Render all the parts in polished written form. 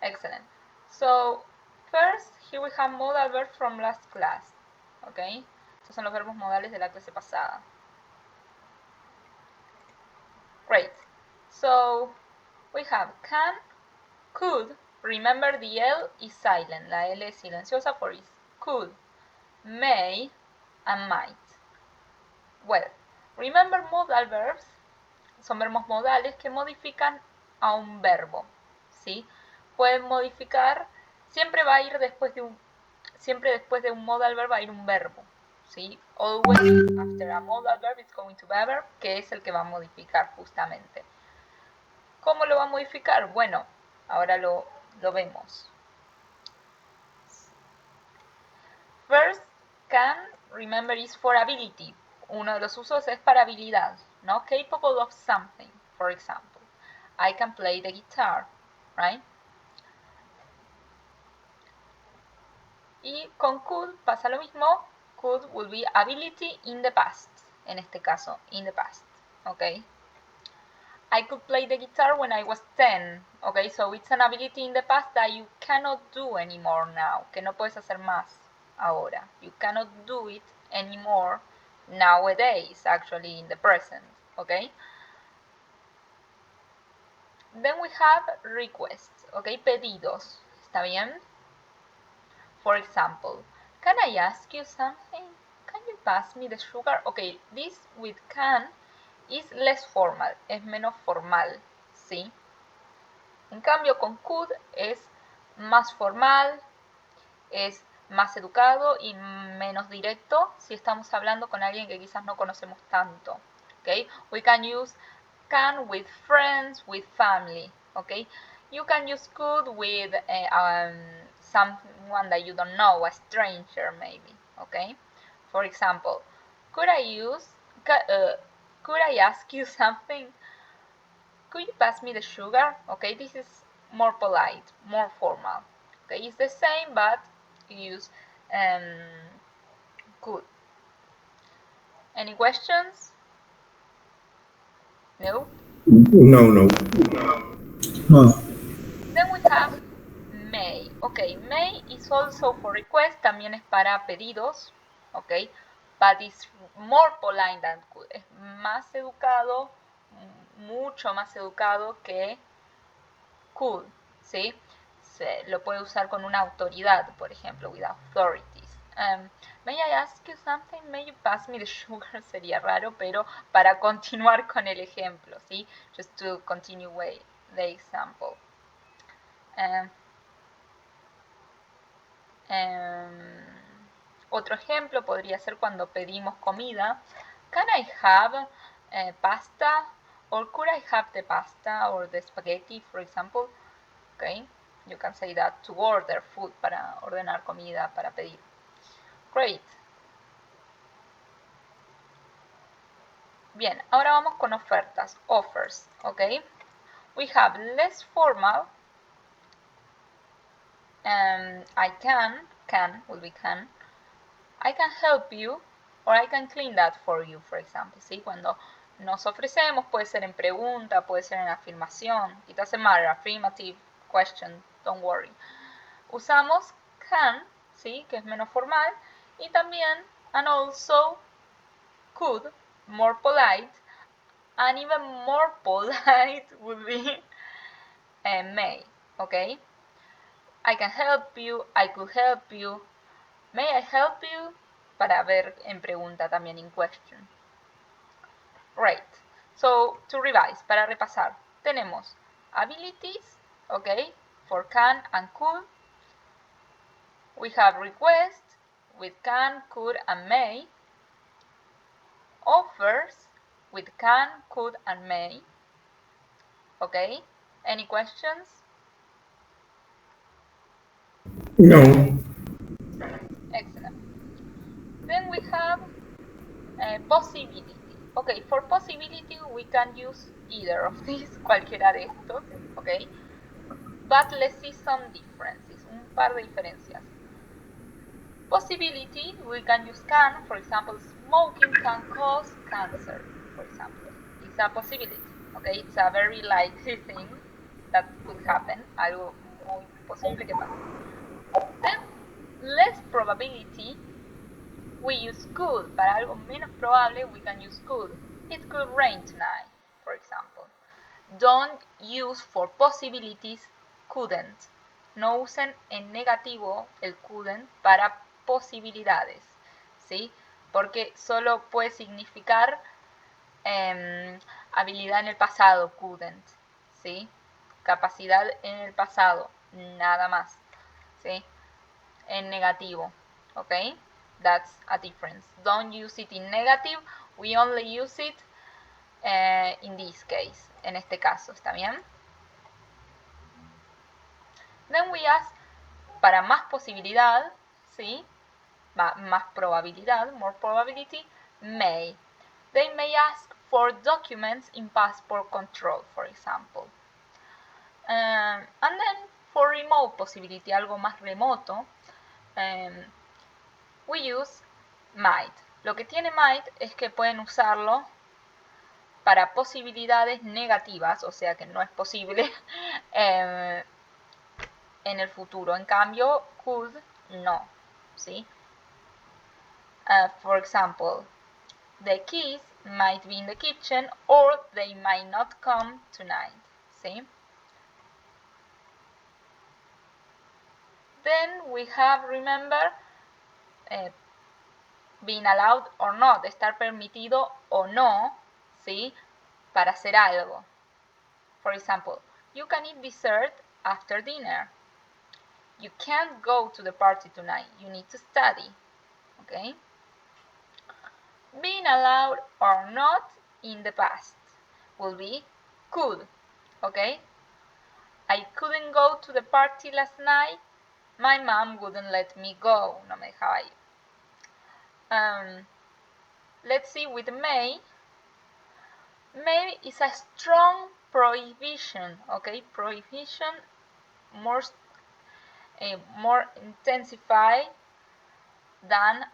Excellent. So, first, here we have modal verbs from last class. Okay? Estos son los verbos modales de la clase pasada. Great. So, we have can, could. Remember the L is silent. La L es silenciosa for is could, may, and might. Well, remember modal verbs son verbos modales que modifican a un verbo, ¿sí? Pueden modificar, siempre va a ir después de un modal verb va a ir un verbo, ¿sí? Always after a modal verb it's going to be a verb, que es el que va a modificar justamente. ¿Cómo lo va a modificar? Bueno, ahora lo vemos. First, can, remember, is for ability. Uno de los usos es para habilidad, ¿no? Capable of something, for example. I can play the guitar, right? Y con could pasa lo mismo. Could will be ability in the past. En este caso, in the past, okay? I could play the guitar when I was 10, okay? So it's an ability in the past that you cannot do anymore now, que no puedes hacer más ahora. You cannot do it anymore nowadays, actually in the present, okay? Then we have requests, okay? Pedidos, ¿está bien? For example, can I ask you something? Can you pass me the sugar? Okay, this with can is less formal, es menos formal, ¿sí? En cambio, con could es más formal, es más educado y menos directo si estamos hablando con alguien que quizás no conocemos tanto. Okay? We can use can with friends, with family. Okay? You can use could with someone that you don't know, a stranger maybe. Okay? For example, could I ask you something? Could you pass me the sugar? Okay, this is more polite, more formal. Okay, it's the same, but you use could. Any questions? No? No, no. No. Then we have may. Okay, may is also for request, también es para pedidos. Okay, but it's more polite than could. Es más educado, mucho más educado que could, ¿sí? Lo puede usar con una autoridad, por ejemplo, with authorities. May I ask you something? May you pass me the sugar? Sería raro, pero para continuar con el ejemplo, ¿sí? Just to continue the example. Otro ejemplo podría ser cuando pedimos comida. Can I have pasta? Or could I have the pasta or the spaghetti, for example? Okay, you can say that to order food, para ordenar comida, para pedir. Great. Bien, ahora vamos con ofertas, offers, okay? We have less formal, I can will be can, I can help you, or I can clean that for you, for example, ¿sí? Cuando nos ofrecemos, puede ser en pregunta, puede ser en afirmación, it doesn't matter, affirmative, question, don't worry. Usamos can, ¿sí? Que es menos formal, y también, and also, could, more polite, and even more polite would be may, okay? I can help you, I could help you, may I help you? Para ver en pregunta también, in question. Great. So, to revise, para repasar, tenemos abilities, okay, for can and could. We have request with can, could, and may. Offers with can, could, and may. Okay, any questions? No. Excellent. Then we have possibility. Okay, for possibility we can use either of these, cualquiera de estos, okay? But let's see some differences, un par de diferencias. Possibility, we can use can, for example, smoking can cause cancer, for example. It's a possibility, okay? It's a very likely thing that could happen, algo muy posible que pase. Then, less probability, we use could. Para algo menos probable, we can use could. It could rain tonight, for example. Don't use for possibilities couldn't. No usen en negativo el couldn't para posibilidades, ¿sí? Porque solo puede significar habilidad en el pasado, couldn't, ¿sí? Capacidad en el pasado, nada más, ¿sí? En negativo, ¿ok? That's a difference. Don't use it in negative, we only use it in this case, en este caso, ¿está bien? Then we ask, para más posibilidad, ¿sí? Más probabilidad, more probability, may. They may ask for documents in passport control, for example. And then for remote possibility, algo más remoto, we use might. Lo que tiene might es que pueden usarlo para posibilidades negativas, o sea que no es posible en el futuro. En cambio, could, no, ¿sí? For example, the keys might be in the kitchen or they might not come tonight, ¿sí? Then we have, remember, being allowed or not, estar permitido o no, ¿sí? Para hacer algo. For example, you can eat dessert after dinner. You can't go to the party tonight. You need to study. Okay? Being allowed or not in the past will be could. Okay? I couldn't go to the party last night. My mom wouldn't let me go. No me dejaba ir. Let's see with may. May is a strong prohibition. Okay? Prohibition more intensified than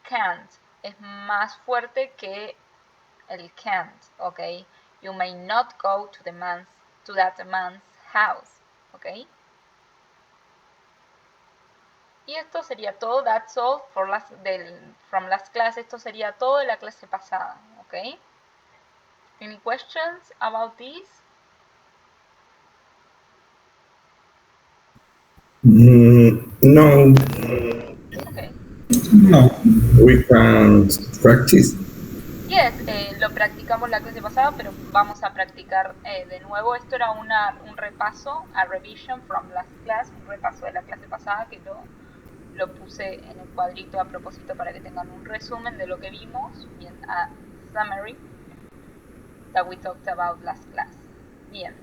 can't. Es más fuerte que el can't, okay? You may not go to that man's house, okay? Y esto sería todo. That's all from last class. Esto sería todo de la clase pasada, okay? Any questions about this? No. Okay. No. We can practice. Yes, lo practicamos la clase pasada, pero vamos a practicar de nuevo. Esto era un repaso, a revision from last class, un repaso de la clase pasada que lo puse en el cuadrito a propósito para que tengan un resumen de lo que vimos, bien, a summary that we talked about last class. Bien.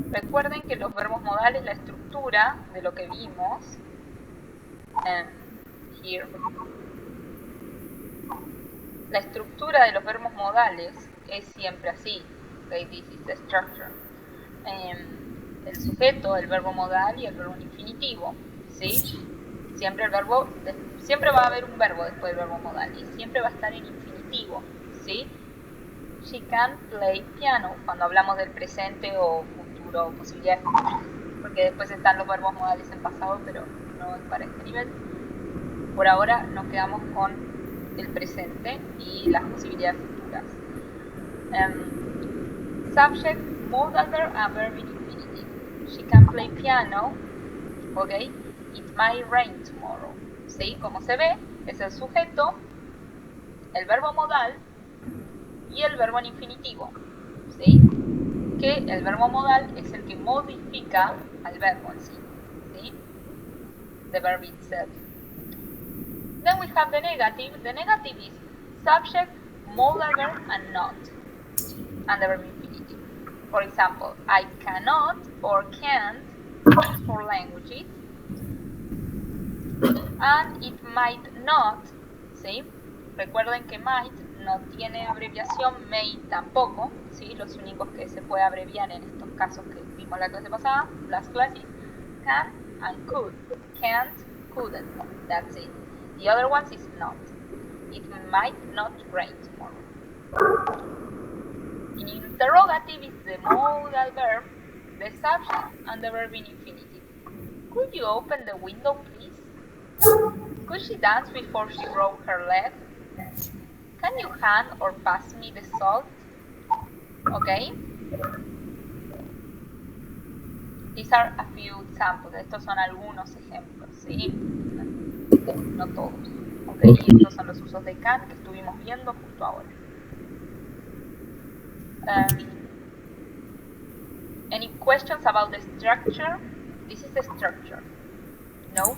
Recuerden que los verbos modales, la estructura de lo que vimos, here. La estructura de los verbos modales es siempre así. Okay, this is the structure. El sujeto, el verbo modal y el verbo infinitivo, ¿sí? Siempre va a haber un verbo después del verbo modal y siempre va a estar en infinitivo, ¿sí? She can play piano cuando hablamos del presente o futuro o posibilidades futuras, porque después están los verbos modales en pasado, pero no es para este nivel. Por ahora nos quedamos con el presente y las posibilidades futuras. Subject, modal verb and verb in infinitive. She can play piano, okay? It might rain tomorrow. ¿Sí? Como se ve, es el sujeto, el verbo modal y el verbo en infinitivo. ¿Sí? Que el verbo modal es el que modifica al verbo en sí. ¿Sí? The verb itself. Then we have the negative. The negative is subject, modal verb, and not, and the verb infinitive. For example, I cannot or can't use for languages, and it might not, ¿sí? Recuerden que might no tiene abreviación, may tampoco, ¿sí? Los únicos que se puede abreviar en estos casos que vimos la clase pasada, las clases, can and could. Can't, couldn't, that's it. The other ones is not. It might not rain tomorrow. In interrogative is the modal verb, the subject, and the verb in infinitive. Could you open the window, please? Could she dance before she broke her leg? Can you hand or pass me the salt? Okay. These are a few examples. Estos son algunos ejemplos, ¿sí? No todos. Okay. Y estos son los usos de can que estuvimos viendo justo ahora. Any questions about the structure? This is the structure. No?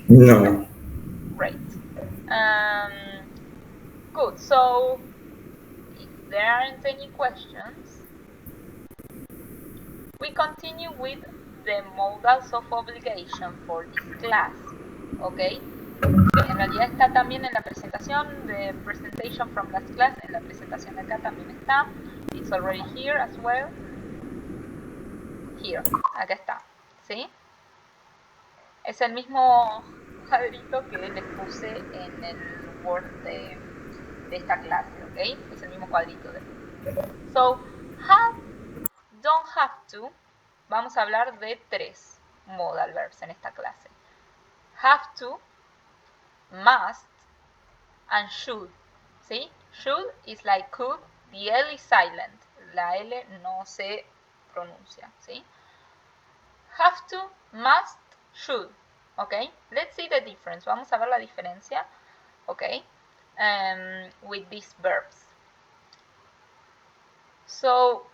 No. Great. Good. So, if there aren't any questions, we continue with the modals of obligation for this class. Okay? En realidad está también en la presentación, the presentation from last class, en la presentación de acá también está. It's already here as well. Here, acá está, ¿sí? Es el mismo cuadrito que les puse en el Word de esta clase, ¿ok? Es el mismo cuadrito. So, have, don't have to, vamos a hablar de 3 modal verbs en esta clase. Have to, must, and should, ¿sí? Should is like could, the L is silent, la L no se pronuncia, ¿sí? Have to, must, should, okay? Let's see the difference. Vamos a ver la diferencia, okay? With these verbs. So,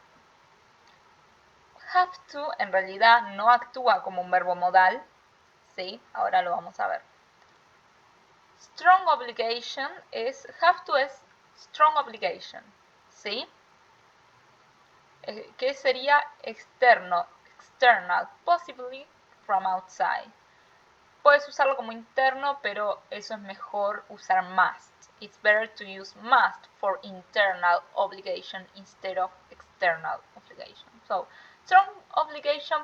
have to en realidad no actúa como un verbo modal, ¿sí? Ahora lo vamos a ver. Strong obligation es, have to es strong obligation, ¿sí? ¿Qué sería externo? External, possibly from outside. Puedes usarlo como interno, pero eso es mejor usar must. It's better to use must for internal obligation instead of external obligation. So, strong obligation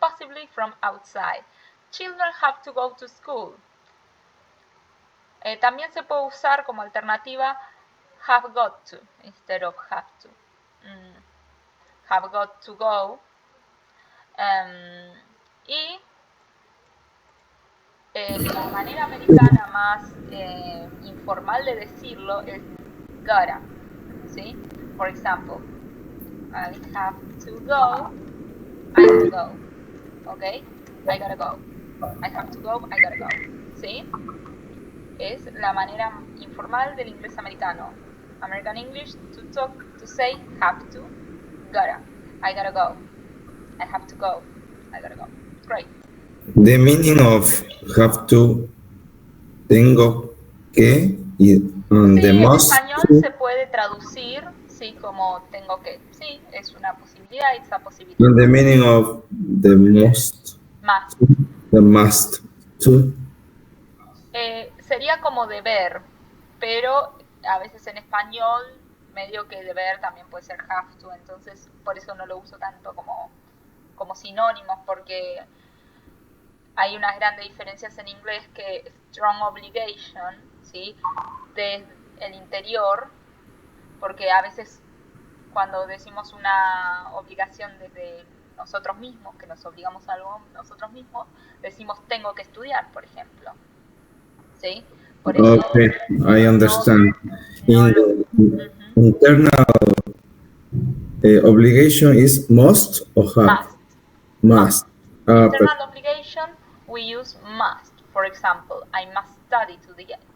possibly from outside. Children have to go to school. También se puede usar como alternativa have got to instead of have to. Have got to go. Y la manera americana más informal de decirlo es gotta, ¿sí? For example, I have to go, I gotta go, ¿ok? I gotta go, I have to go, I gotta go, ¿sí? Es la manera informal del inglés americano. American English, to talk, to say have to, gotta, I gotta go, I have to go, I gotta go. Great. The meaning of have to, tengo que, y Sí, the en must español to, se puede traducir, sí, como tengo que. Sí, es una posibilidad, it's a possibility. and the meaning of the must, Más. the must to. Sería como deber, pero a veces en español medio que deber también puede ser have to, entonces por eso no lo uso tanto como sinónimos, porque hay unas grandes diferencias en inglés que strong obligation, ¿sí? Desde el interior, porque a veces cuando decimos una obligación desde nosotros mismos, que nos obligamos a algo nosotros mismos, decimos tengo que estudiar, por ejemplo. ¿Sí? Por eso, Okay, I understand. In the internal obligation is must or have? Must. Internal obligation, we use must. For example, I must study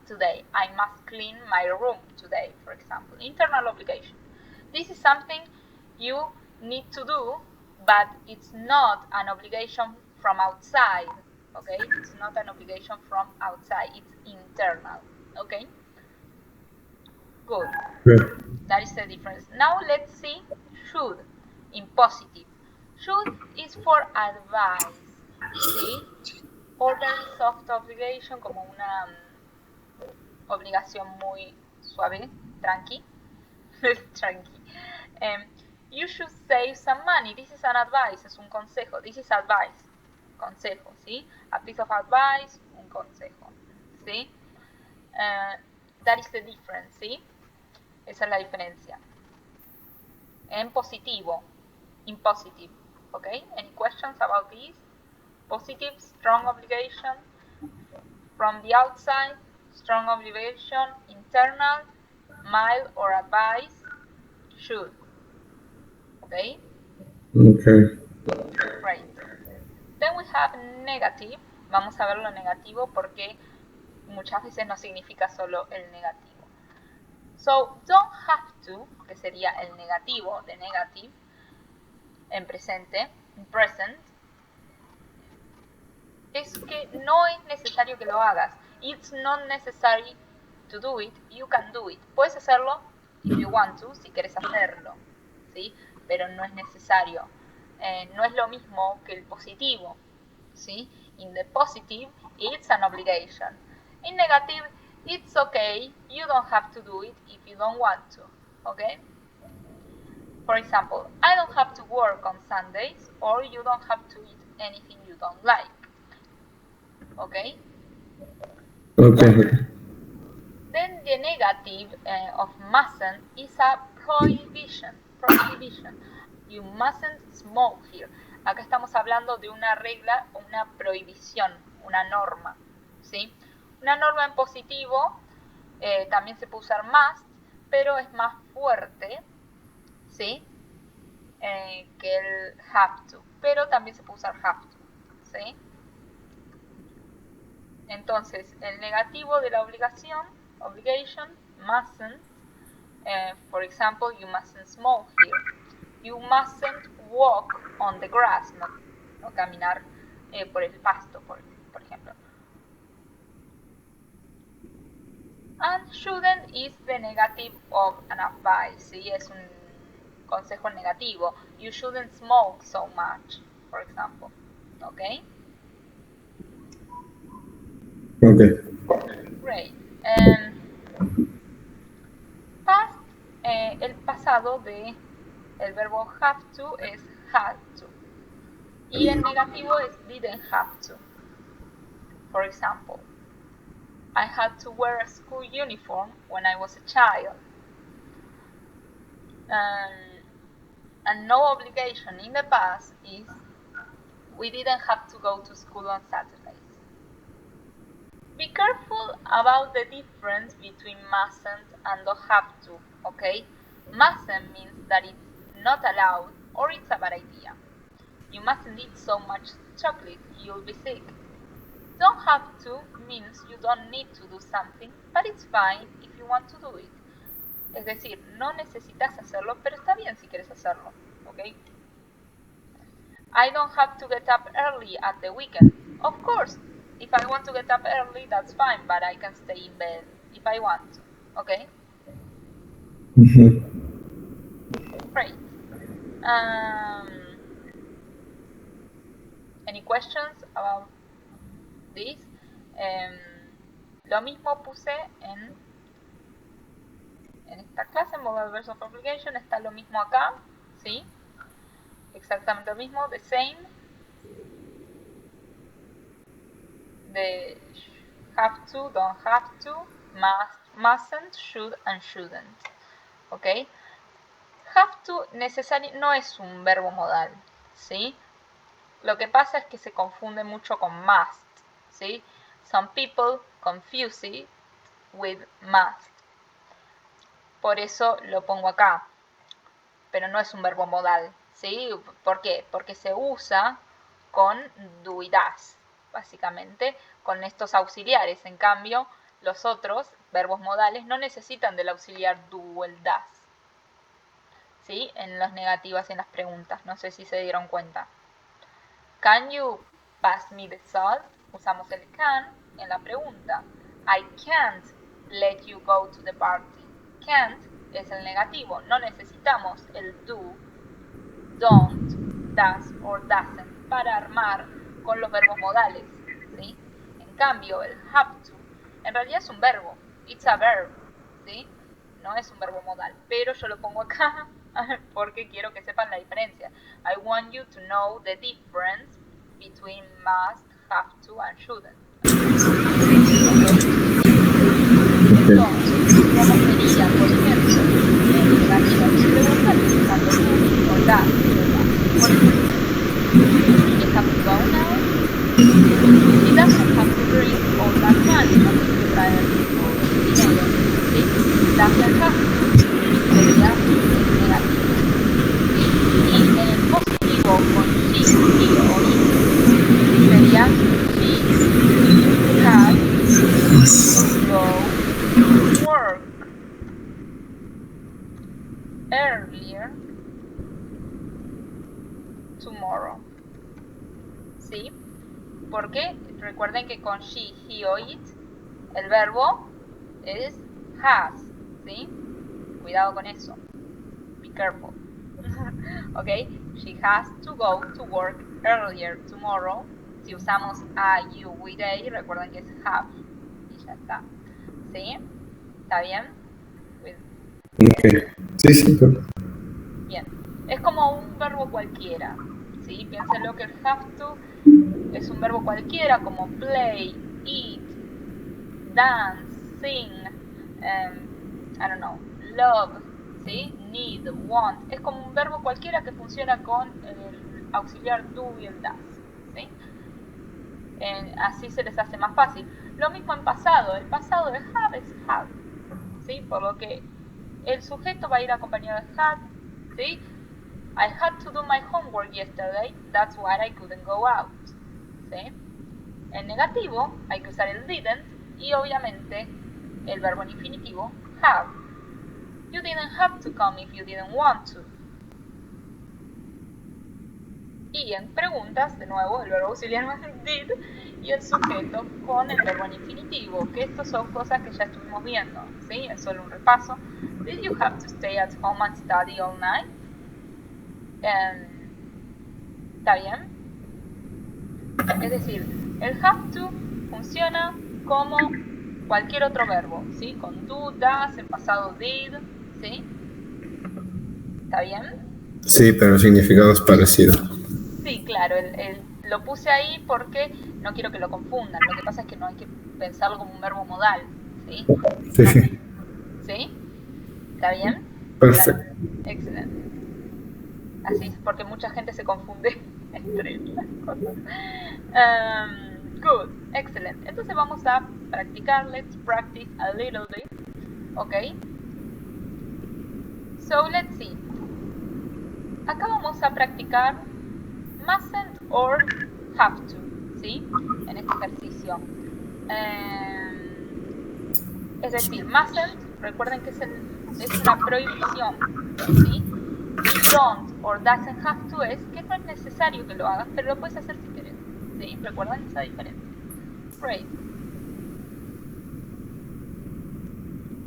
today. I must clean my room today, for example. Internal obligation. This is something you need to do, but it's not an obligation from outside. Okay? It's not an obligation from outside. It's internal. Okay? Good. That is the difference. Now let's see should in positive. Should is for advice. ¿Sí? Orderly soft obligation, como una obligación muy suave, tranqui. Tranqui. You should save some money. This is an advice, es un consejo. This is advice. Consejo, ¿sí? A piece of advice, un consejo. ¿Sí? That is the difference, ¿sí? Esa es la diferencia. en positivo, in positive. Okay? Any questions about this? Positive, strong obligation. From the outside, strong obligation, internal, mild or advice, should. Okay? Okay. Right. Then we have negative. Vamos a ver lo negativo porque muchas veces no significa solo el negativo. So, don't have to, que sería el negativo de negative, en presente, en present, es que no es necesario que lo hagas. It's not necessary to do it, you can do it. Puedes hacerlo if you want to, si quieres hacerlo, ¿sí? Pero no es necesario. No es lo mismo que el positivo, ¿sí? In the positive, it's an obligation. In negative, it's okay, you don't have to do it if you don't want to, okay? For example, I don't have to work on Sundays, or you don't have to eat anything you don't like. Okay? Okay. Then the negative of mustn't is a prohibition. Prohibition. You mustn't smoke here. Acá estamos hablando de una regla, una prohibición, una norma, ¿sí? Una norma en positivo también se puede usar must, pero es más fuerte, ¿sí? Que el have to, pero también se puede usar have to, ¿sí? Entonces, el negativo de la obligación, obligation, mustn't, for example, you mustn't smoke here. You mustn't walk on the grass, no caminar por el pasto, por ejemplo. And shouldn't is the negative of an advice, ¿sí? Es un consejo negativo. You shouldn't smoke so much, for example. Okay? Okay. Great. Past, el pasado de el verbo have to es had to. Y el negativo es didn't have to. For example, I had to wear a school uniform when I was a child. And no obligation in the past is we didn't have to go to school on Saturdays. Be careful about the difference between mustn't and don't have to, okay? Mustn't means that it's not allowed or it's a bad idea. You mustn't eat so much chocolate, you'll be sick. Don't have to means you don't need to do something, but it's fine if you want to do it. Es decir, no necesitas hacerlo, pero está bien si quieres hacerlo, ¿ok? I don't have to get up early at the weekend. Of course, if I want to get up early, that's fine, but I can stay in bed if I want to, ¿ok? Great. Any questions about this? Lo mismo puse en esta clase, modal verbs of obligation, está lo mismo acá, ¿sí? Exactamente lo mismo, the same. The have to, don't have to, must, mustn't, should, and shouldn't. ¿Ok? Have to no es un verbo modal, ¿sí? Lo que pasa es que se confunde mucho con must, ¿sí? Some people confuse it with must. Por eso lo pongo acá, pero no es un verbo modal, ¿sí? ¿Por qué? Porque se usa con do y das, básicamente, con estos auxiliares. En cambio, los otros verbos modales no necesitan del auxiliar do o el das, ¿sí? En las negativas y en las preguntas, no sé si se dieron cuenta. Can you pass me the salt? Usamos el can en la pregunta. I can't let you go to the party. Can't es el negativo, no necesitamos el do, don't, does or doesn't para armar con los verbos modales, ¿sí? En cambio, el have to en realidad es un verbo, it's a verb, ¿sí? No es un verbo modal, pero yo lo pongo acá porque quiero que sepan la diferencia. I want you to know the difference between must, have to and shouldn't. Entonces, ¿cómo sería, por ejemplo, en negativa? Me preguntan cuando that, ¿verdad? Por ejemplo, he have to go now. He doesn't have to bring all that money, no tiene que traer todo el dinero, ¿sí? Doesn't have to, sería negativo, ¿sí? Y en el positivo con she, he o it, sería she has to go to work earlier tomorrow, ¿sí? Porque recuerden que con she, he o it, el verbo es has, ¿sí? Cuidado con eso. Be careful. Ok, she has to go to work earlier tomorrow. Si usamos a, you, we, they, recuerden que es have y ya está. ¿Sí? ¿Está bien? Ok. Sí, sí. Bien. Es como un verbo cualquiera. ¿Sí? Piénsenlo que el have to es un verbo cualquiera como play, eat, dance, sing, I don't know, love, ¿sí? Need, want. Es como un verbo cualquiera que funciona con el auxiliar do y el das, ¿sí? Así se les hace más fácil. Lo mismo en pasado. El pasado de have es have, ¿sí? Por lo que el sujeto va a ir acompañado de had, ¿sí? I had to do my homework yesterday, that's why I couldn't go out, ¿sí? En negativo hay que usar el didn't y obviamente el verbo en infinitivo have. You didn't have to come if you didn't want to. Y en preguntas, de nuevo, el verbo auxiliar did y el sujeto con el verbo en infinitivo, que estas son cosas que ya estuvimos viendo, ¿sí? Es solo un repaso. Did you have to stay at home and study all night? ¿Está bien? Es decir, el have to funciona como cualquier otro verbo, ¿sí? Con do, does, el pasado did, ¿sí? ¿Está bien? Sí, pero el significado es parecido. Sí, claro, lo puse ahí porque no quiero que lo confundan. Lo que pasa es que no hay que pensarlo como un verbo modal, ¿sí? Sí, sí. ¿Sí? ¿Está bien? Perfecto. Excelente. Así es, porque mucha gente se confunde entre las cosas. Good, excelente. Entonces vamos a practicar. Let's practice a little bit. Ok. So let's see. Acá vamos a practicar mustn't or have to, ¿sí? En este ejercicio. Es decir, mustn't, recuerden que es una prohibición, ¿sí? Y don't or doesn't have to es que no es necesario que lo hagas, pero lo puedes hacer si quieres, ¿sí? ¿Recuerdan esa diferencia? Great.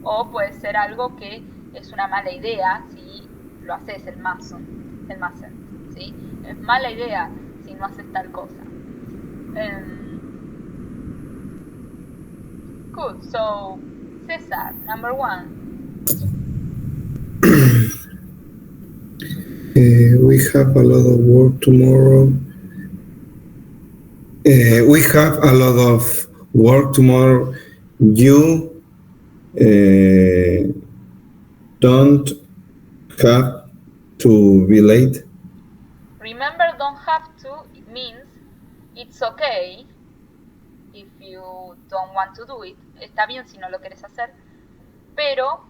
O puede ser algo que es una mala idea si lo haces, el mustn't, ¿sí? Es mala idea si no haces tal cosa. Good, so César, number 1. We have a lot of work tomorrow. We have a lot of work tomorrow. You don't have to be late. Remember, don't have to, it means it's okay if you don't want to do it. Está bien si no lo quieres hacer, pero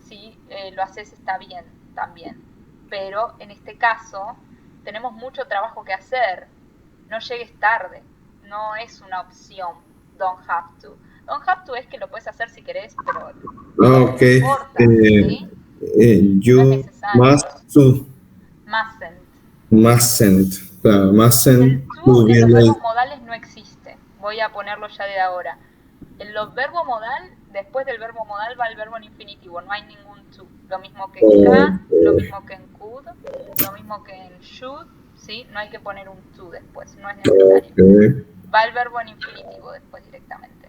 si lo haces está bien también. Pero en este caso tenemos mucho trabajo que hacer. No llegues tarde. No es una opción. Don't have to. Don't have to es que lo puedes hacer si querés, pero no importa, ¿sí? You no es necesario. mustn't. Claro, mustn't El to en los verbos modales no existe. Voy a ponerlo ya de ahora. En los verbos modal, después del verbo modal va el verbo en infinitivo. No hay ningún to. Lo mismo que en can, lo mismo que en could, lo mismo que en should, ¿sí? No hay que poner un to después. No es necesario. Va el verbo en infinitivo después directamente.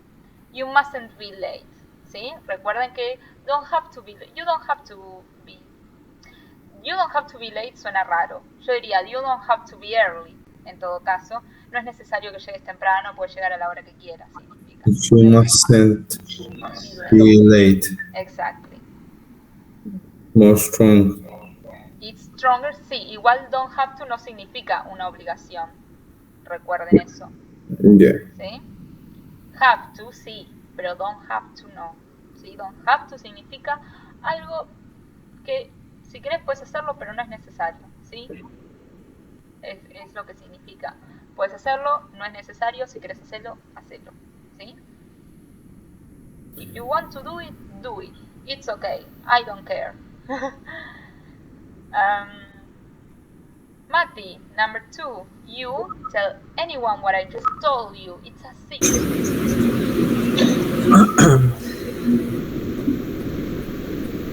You mustn't be late, ¿sí? Recuerden que don't have to be late. You don't have to be late suena raro. Yo diría you don't have to be early. En todo caso, no es necesario que llegues temprano, puedes llegar a la hora que quieras. Significa. You mustn't be late. Exactly. More strong. It's stronger, sí, igual don't have to no significa una obligación. Recuerden eso. Yeah. ¿Sí? Have to, sí, pero don't have to no. ¿Sí? Don't have to significa algo que si querés puedes hacerlo, pero no es necesario. ¿Sí? Es lo que significa. Puedes hacerlo, no es necesario, si querés hacerlo, hacelo. ¿Sí? If you want to do it, do it. It's okay. I don't care. Mati, number 2. You tell anyone what I just told you. It's a secret.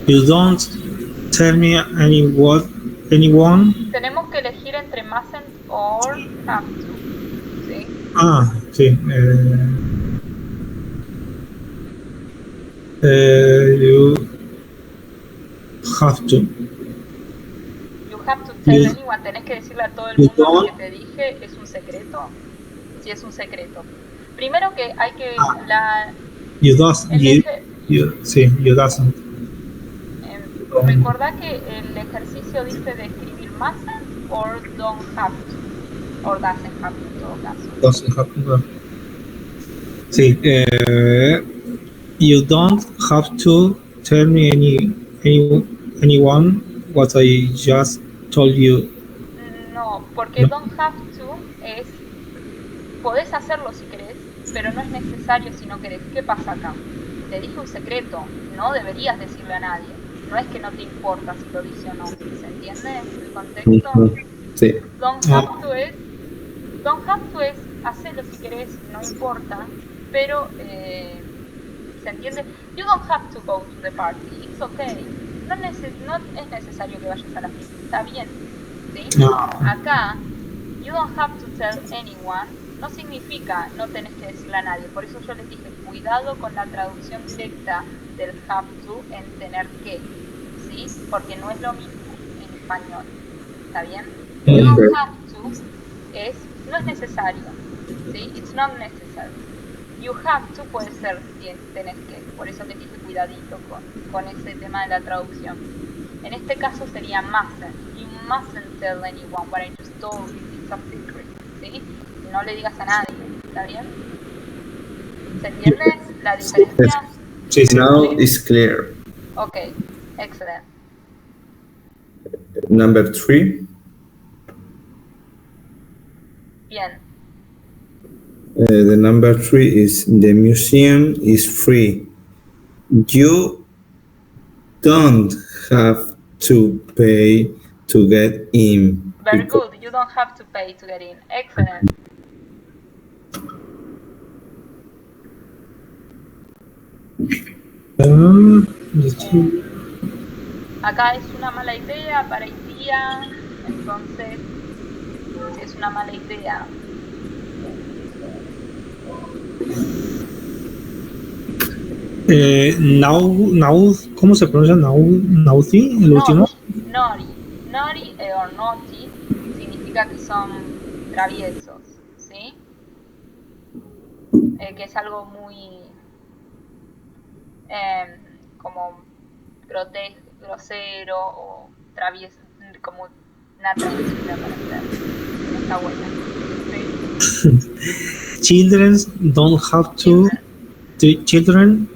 You don't tell me anyone. Tenemos que elegir entre mustn't or have to. ¿Sí? Sí. You have to. You have to tell You- anyone. Tenés que decirle a todo el you mundo lo que don't. te dije. ¿Es un secreto? Sí, es un secreto. Primero que hay que... You doesn't. You doesn't. Recordá que el ejercicio dice de escribir mustn't or don't have to. Or doesn't have to en todo caso. Doesn't have to. Sí. You don't have to tell me anyone what I just told you. No, porque No. don't have to es... Podés hacerlo si querés, pero no es necesario si no querés. ¿Qué pasa acá? Te dije un secreto, no deberías decirle a nadie. No es que no te importa si lo dice o no. ¿Se entiende el contexto? Sí. Don't have to es hacerlo si querés, no importa, pero ¿se entiende? You don't have to go to the party, it's okay. No es necesario que vayas a la fiesta, está bien. ¿Sí? No. Acá, you don't have to tell anyone no significa no tenés que decirle a nadie. Por eso yo les dije, cuidado con la traducción directa del have to en tener que, ¿sí? Porque no es lo mismo en español, ¿está bien? You don't have to no es necesario, ¿sí? It's not necessary. You have to puede ser tenés que, por eso les dije cuidadito con ese tema de la traducción. En este caso sería mustn't. You mustn't tell anyone what I just told you, it's a secret, ¿sí? No le digas a nadie, ¿está bien? ¿Se entiende la diferencia? Sí, sí. Now it's clear. Okay, excellent. Number 3. Bien. The number 3 is the museum is free. You don't have to pay to get in. Very good. You don't have to pay to get in. Excellent. Acá es una mala idea para el día, entonces si es una mala idea. Now, ¿cómo se pronuncia naughty? El último. Naughty o naughty significa que son traviesos, ¿sí? Que es algo muy como grosero o travieso, como una travesura para hacer. No está buena. ¿Sí? Children don't have to. Children.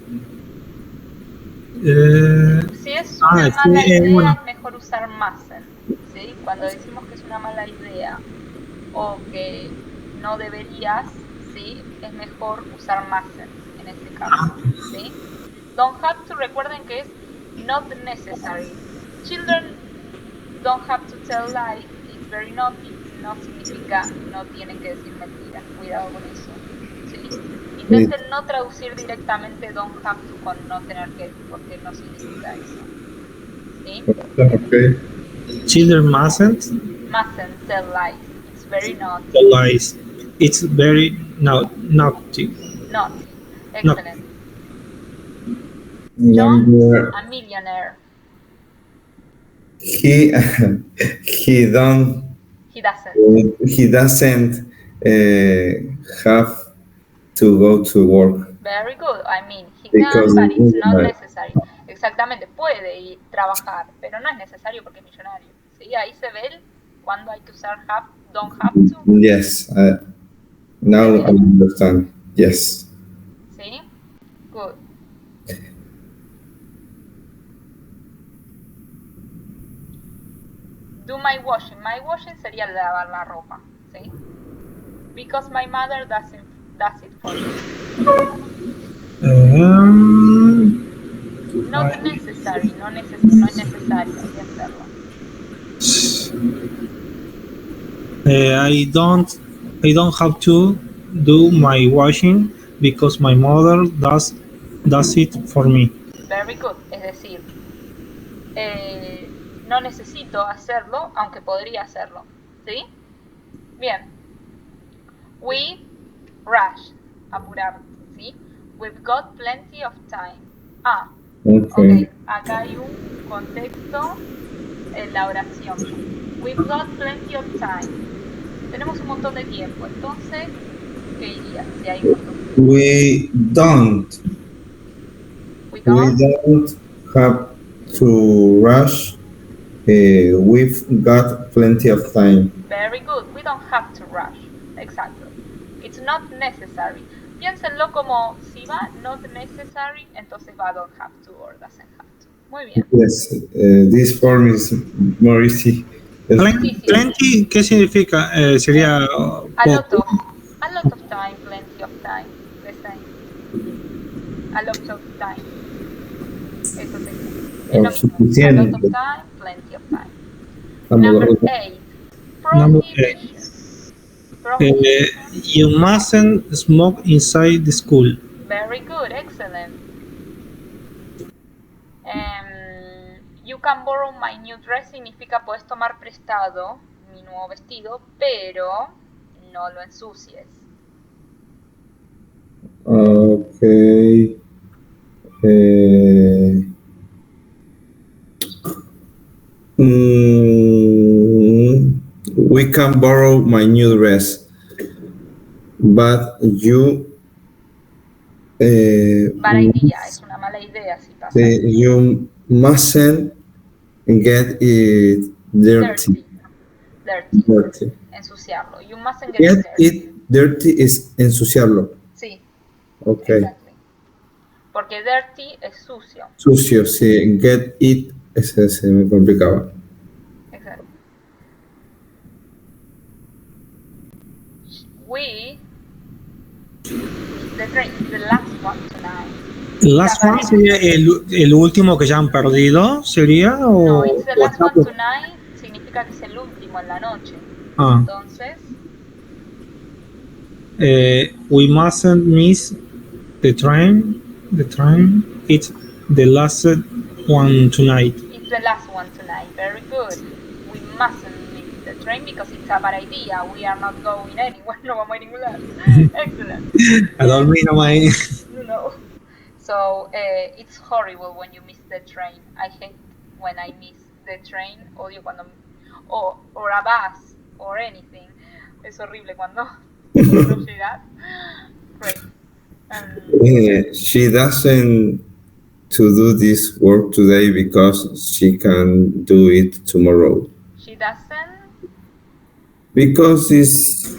Si es una mala idea, bueno. es mejor usar mustn't, ¿sí? Cuando decimos que es una mala idea o que no deberías, ¿sí? Es mejor usar mustn't en este caso, ¿sí? Don't have to, recuerden que es not necessary. Children don't have to tell lies, it's very naughty, no significa no tienen que decir mentiras, cuidado con eso, ¿sí? Intenten no traducir directamente don't have to con no tener que, porque no significa eso, ¿sí? Okay. Children mustn't Tell lies, it's very naughty. tell lies. It's very naughty. Naughty, excellent. Number, a millionaire. he doesn't have to go to work. Very good. I mean, he Because can, but it's not right. necessary. Exactamente, puede ir trabajar, pero no es necesario porque es millonario, ¿Sí? Ahí se ve cuando hay que usar have, don't have to. Yes. Now I understand. Yes. ¿Sí? Good. Do my washing. My washing sería lavar la ropa. ¿Sí? Because my mother does it for me. Not necessary. No es necesario hay que hacerlo. I don't have to do my washing because my mother does it for me. Very good. Es decir, no necesito hacerlo, aunque podría hacerlo. ¿Sí? Bien. We rush. Apurar. ¿Sí? We've got plenty of time. Okay. Acá hay un contexto en la oración. We've got plenty of time. Tenemos un montón de tiempo. Entonces, ¿qué dirías? Si hay un montón de tiempo. We don't have to rush. We've got plenty of time. Very good. We don't have to rush. Exacto. It's not necessary. Piénsenlo como si va not necessary, entonces va don't have to or doesn't have to. Muy bien. Yes, this form is more easy. Plenty, ¿qué significa? Sería A lot of time, plenty of time, the same. A lot of time. Eso sería. A lot of time, plenty of time. Number 8. Prohibition. You mustn't smoke inside the school. Very good, excellent. You can borrow my new dress significa puedes tomar prestado mi nuevo vestido, pero no lo ensucies. Okay. We can borrow my new dress, but you. Mala idea, es una mala idea si pasa. You mustn't get it dirty. Ensuciarlo. You mustn't get it dirty es ensuciarlo. Sí. Okay. Exactly. Porque dirty es sucio. Sucio, sí. Get it, ese se me complicaba. Exacto. We, the last one tonight. Last one sería el último que ya han perdido, ¿sería? No, it's the last one tonight significa que es el último en la noche. Entonces. We mustn't miss the train. It's the last one tonight. It's the last one tonight. Very good. We mustn't miss the train because it's a bad idea. We are not going anywhere. No vamos a ningún lado. Excellent. A dormir nomás. No. So it's horrible when you miss the train. I hate when I miss the train. Odio cuando or a bus or anything. Es horrible cuando no llegas. Great. She doesn't to do this work today because she can do it tomorrow. She doesn't. Because it's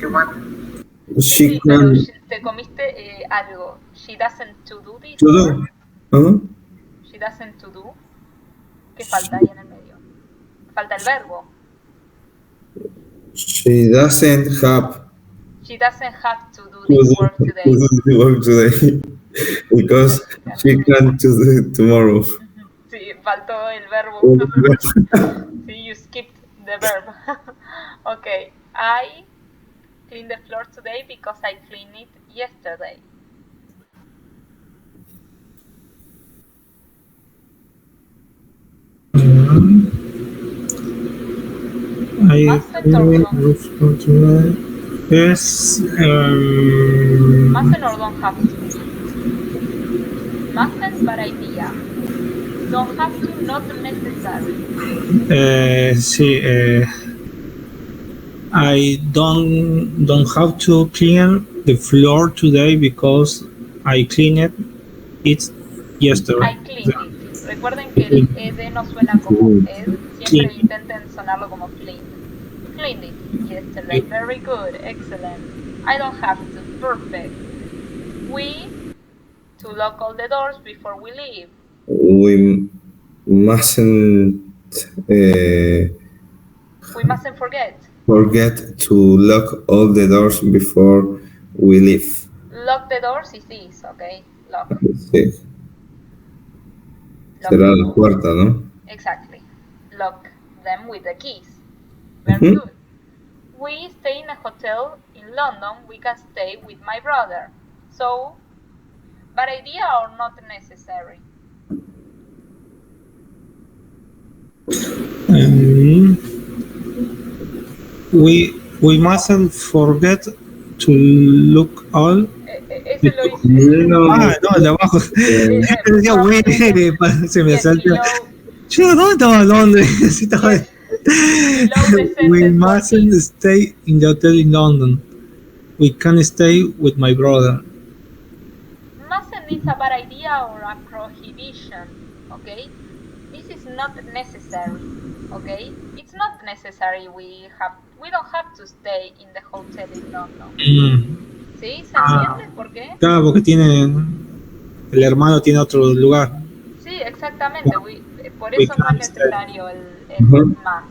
she sí, can. Pero te comiste algo. She doesn't to do this. To do. She doesn't to do. ¿Qué falta ahí en el medio? Falta el verbo. She doesn't have. She doesn't have to do this work today. Because she can do it tomorrow. Sí, faltó el verbo. Sí, you skipped the verb. Okay, I cleaned the floor today because I cleaned it yesterday. Mustn't or don't have to? Mustn't, bad idea. Don't have to, not necessary. Sí, I don't have to clean the floor today because I cleaned it yesterday. I cleaned it. Recuerden que el ed no suena como ed. Siempre intenten sonarlo como cleaned. Cleaned it yesterday. Very good. Excellent. I don't have to. Perfect. We to lock all the doors before we leave. We mustn't We mustn't forget. forget to lock all the doors before we leave. Lock the doors is this, okay? Lock. Sí. Lock Será the la doors. puerta, ¿no? Exactly. Lock them with the keys. Very good. We stay in a hotel in London. We can stay with my brother. So, bad idea or not necessary? We mustn't forget to look all. Ese lo hice. No. No, de abajo. Decía, güey, se me Yes, salta. below- Yo, ¿dónde estaba Londres? Sí, estaba- yes. Below the We sentence, mustn't what is? stay in the hotel in London. We can stay with my brother. Mustn't is a bad idea or a prohibition, okay? This is not necessary, okay? It's not necessary. We don't have to stay in the hotel in London. ¿Sí? ¿Se entiende por qué? Claro, porque el hermano tiene otro lugar. Sí, exactamente. Por We eso no es can't stay. necesario el Ujú. más,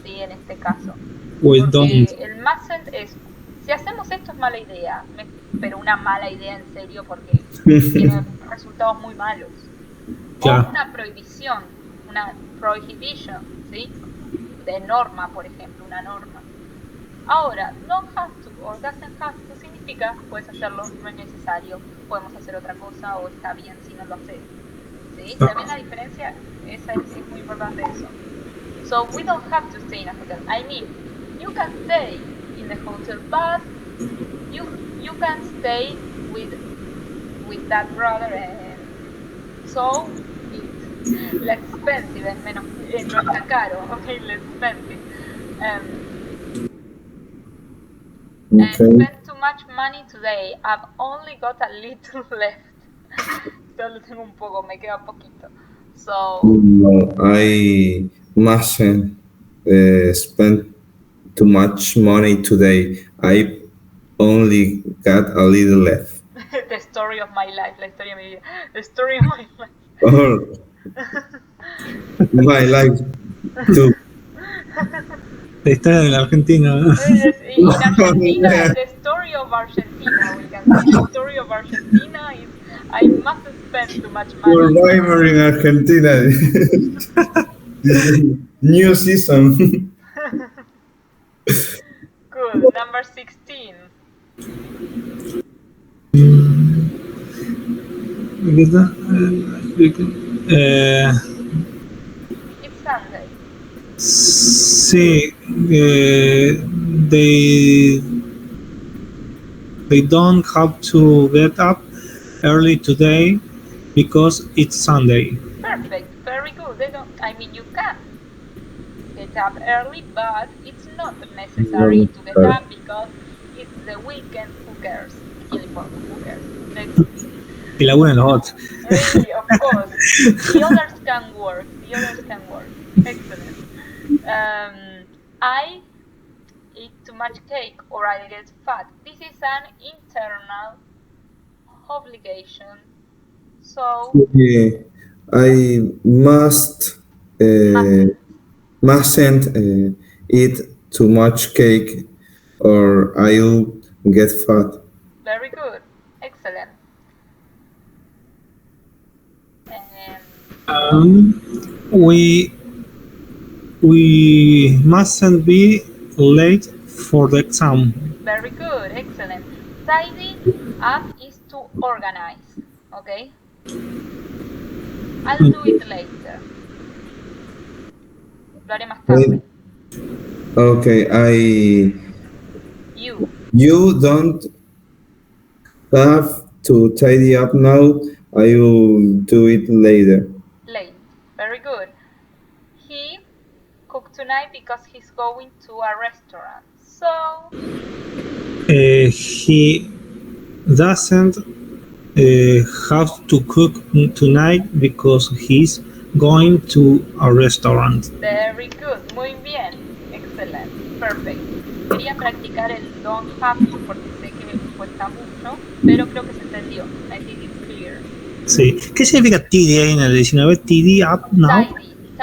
¿sí? En este caso. We Porque don't. el mustn't es, si hacemos esto es mala idea, pero una mala idea en serio porque tiene resultados muy malos. Claro. O una prohibición, una prohibition, ¿sí? De norma, por ejemplo, una norma. Ahora, don't have to o doesn't have to significa puedes hacerlo, no es necesario, podemos hacer otra cosa o está bien si no lo haces. ¿Sí? ¿Se ve la diferencia? Esa es muy importante eso. So we don't have to stay in a hotel. I mean, you can stay in the hotel, but you can stay with that brother, and so it's less expensive, es menos, no está caro, okay, less expensive. I Okay. spent too much money today. I've only got a little left. Solo tengo un poco, me queda poquito. So, No, I mustn't spend too much money today. I only got a little left. the story of my life, la historia de mi vida. The story of my life. Or my life too. La historia de la Argentina. ¿no? In Argentina, the story of Argentina, we can say. The story of Argentina is I must spend too much money. Survivor in Argentina. New season. Cool. Number 16. ¿Qué está? It's Sunday. Sí, they don't have to get up early today because it's Sunday. Perfect. Very good. I mean, you can get up early, but it's not necessary to get up because it's the weekend. Who cares? Who cares? Y la buena los otros. Really, of course. The others can work. Excellent. I eat too much cake or I get fat. This is an internal obligation. So, I mustn't eat too much cake or I'll get fat. very good. Excellent. We mustn't be late for the exam. Very good. Excellent. Tidy up is to organize. Okay? I'll do it later. Lo haré más tarde. Okay, you don't have to tidy up now. I will do it later. Late. Very good. He cooked tonight because he's going to a restaurant. So, He doesn't have to cook tonight because he's going to a restaurant. Very good, muy bien, excelente, perfect. Quería practicar el don't have to porque sé que cuesta mucho, pero creo que se entendió. I think it's clear. Sí. ¿Qué significa tidy ahí en el 19? Tidy up now.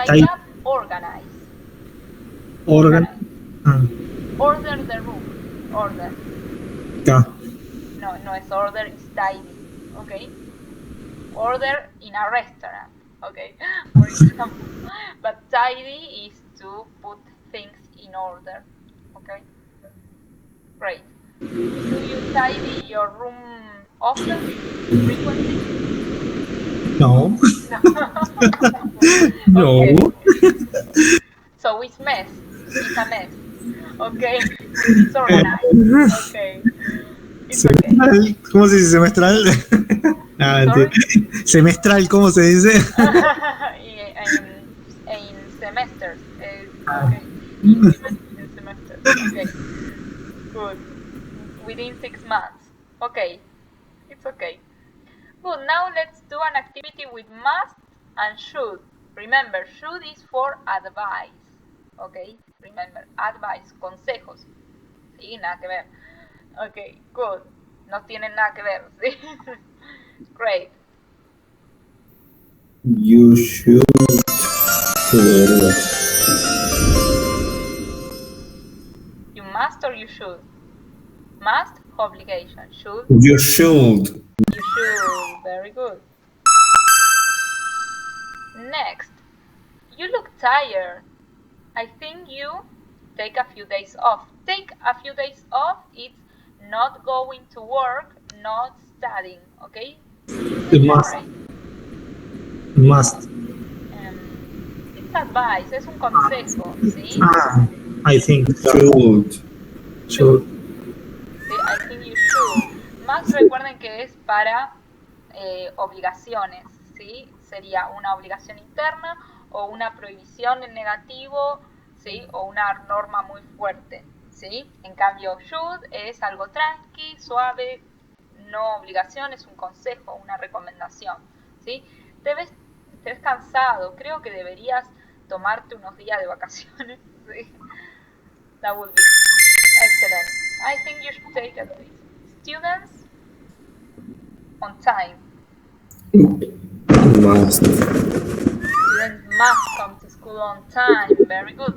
Tidy up, organize. Organ. Ah, Order the room. Order. acá. No es order, it's tidy. Okay. Order in a restaurant. Okay. For example. But tidy is to put things in order. Okay. Great. Do you tidy your room often? Frequently? No. No. Okay. So it's mess. It's a mess. Okay. It's organized. Okay. It's okay. Semestral, ¿cómo se dice semestral? Ah, Sorry? semestral, ¿cómo se dice? in semesters. Okay. In semesters. Okay. Good. Within 6 months. Okay. It's okay. Good. Now let's do an activity with must and should. Remember, should is for advice. Okay. Remember, advice, consejos. Sí, nada que ver. Okay, good. No tienen nada que ver, ¿sí? Great. You should. You must or you should? Must, obligation. Should, You should. you should. Very good. Next. You look tired. I think you take a few days off. Take a few days off, it's not going to work, not studying, okay? It must. Must. It's advice, es un consejo, ¿sí? Ah, I think. Should. Should. Sí, I think you should. Más recuerden que es para obligaciones, ¿sí? Sería una obligación interna o una prohibición en negativo, ¿sí? O una norma muy fuerte, ¿sí? En cambio, should es algo tranqui, suave, no obligación, es un consejo, una recomendación, ¿sí? Te ves cansado, creo que deberías tomarte unos días de vacaciones, ¿sí? That would be excellent. I think you should take at least. Students on time. Must. Students must come to school on time. Very good.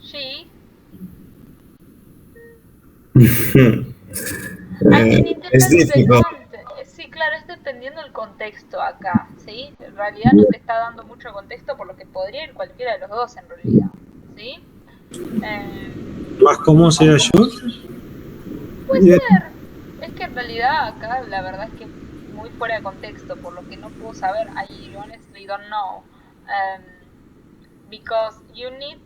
She. Es difficult. Sí, claro, es dependiendo del contexto acá, ¿sí? En realidad no te está dando mucho contexto, por lo que podría ir cualquiera de los dos en realidad, ¿sí? ¿Más común sería should? Puede ser. Es que en realidad acá la verdad es que muy fuera de contexto, por lo que no puedo saber. I honestly don't know. Because you need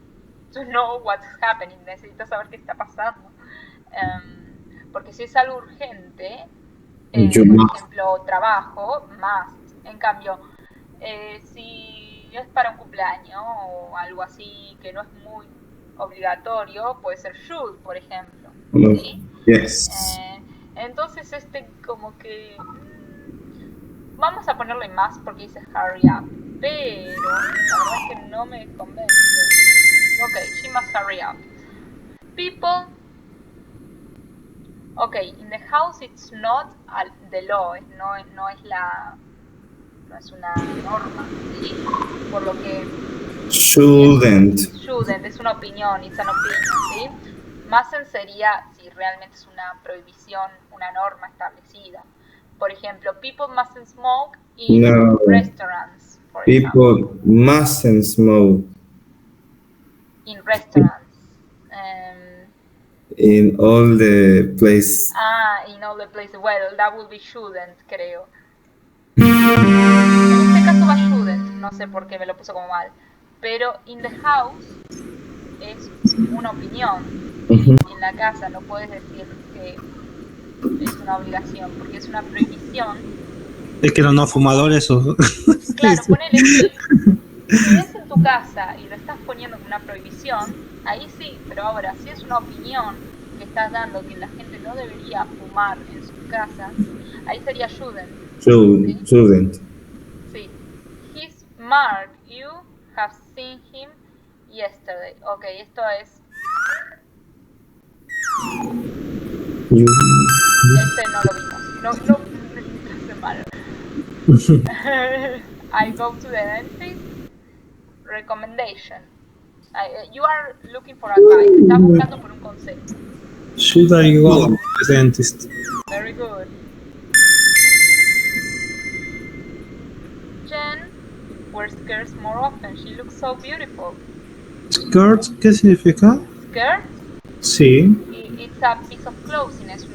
to know what's happening. Necesitas saber qué está pasando. Porque si es algo urgente, por ejemplo, trabajo, must. En cambio, si es para un cumpleaños o algo así que no es muy obligatorio, puede ser should, por ejemplo. ¿Sí? Yes. Entonces como que vamos a ponerle más porque dice hurry up, pero la verdad es que no me convence. Ok, she must hurry up. People. Ok, in the house it's not the law, no es una norma, ¿sí? Por lo que Shouldn't. Shouldn't es una opinión, it's an opinion, ¿sí? Mustn't sería si realmente es una prohibición, una norma establecida. Por ejemplo, people mustn't smoke in restaurants, for People example. mustn't smoke In restaurants. in all the places. In all the places. Well, that would be shouldn't, creo. En este caso va shouldn't, no sé por qué me lo puso como mal. Pero in the house es una opinión. En la casa no puedes decir que es una obligación, porque es una prohibición. Es que los no fumadores o... Claro, ponele que si es en tu casa y lo estás poniendo como una prohibición, ahí sí, pero ahora si es una opinión que estás dando que la gente no debería fumar en sus casas, ahí sería shouldn't. Shouldn't. Sí. He's Mark. You have seen him yesterday. Ok, esto es. You. Este no lo vimos. No hace mal. I go to the dentist. Recommendation. You are looking for advice. Estás buscando por un consejo. Should I go to the dentist? Very good. Jen wears skirts more often. She looks so beautiful. Skirt, ¿qué significa? Skirt? Sí. It's a piece of clothing. Es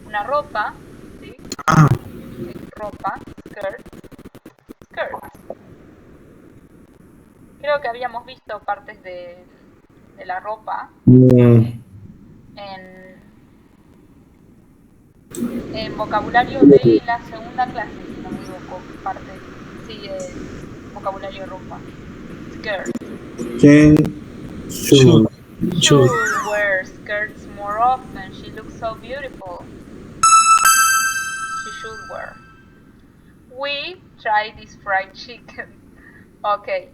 una ropa. ¿Sí? Ah, Ropa. Skirt. Skirt. Creo que habíamos visto partes de la ropa No. en vocabulario de la segunda clase, si no me equivoco, parte, sí, vocabulario de ropa. Skirt. Jen should. Should wear skirts more often. She looks so beautiful. She should wear. We try this fried chicken. Okay.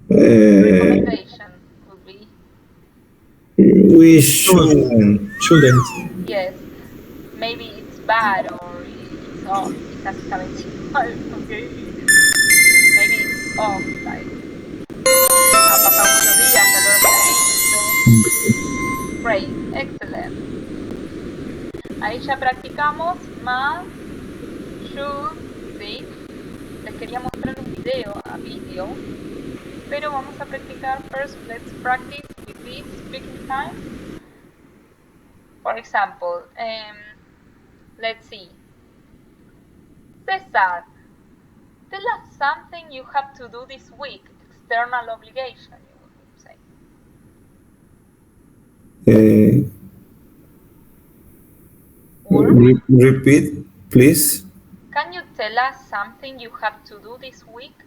Recommendation would be. We shouldn't. Yes. Maybe it's bad or it's off. Quizás está vencido. Okay. Maybe it's off. Like, ha pasado muchos días, tal vez. Great. Excellent. Ahí ya practicamos más. Should. ¿Sí? Les quería mostrar un video a vídeo. Pero vamos a practicar first. Let's practice with this speaking time. For example, let's see. Cesar, tell us something you have to do this week. External obligation, you would say. Repeat, please. Can you tell us something you have to do this week?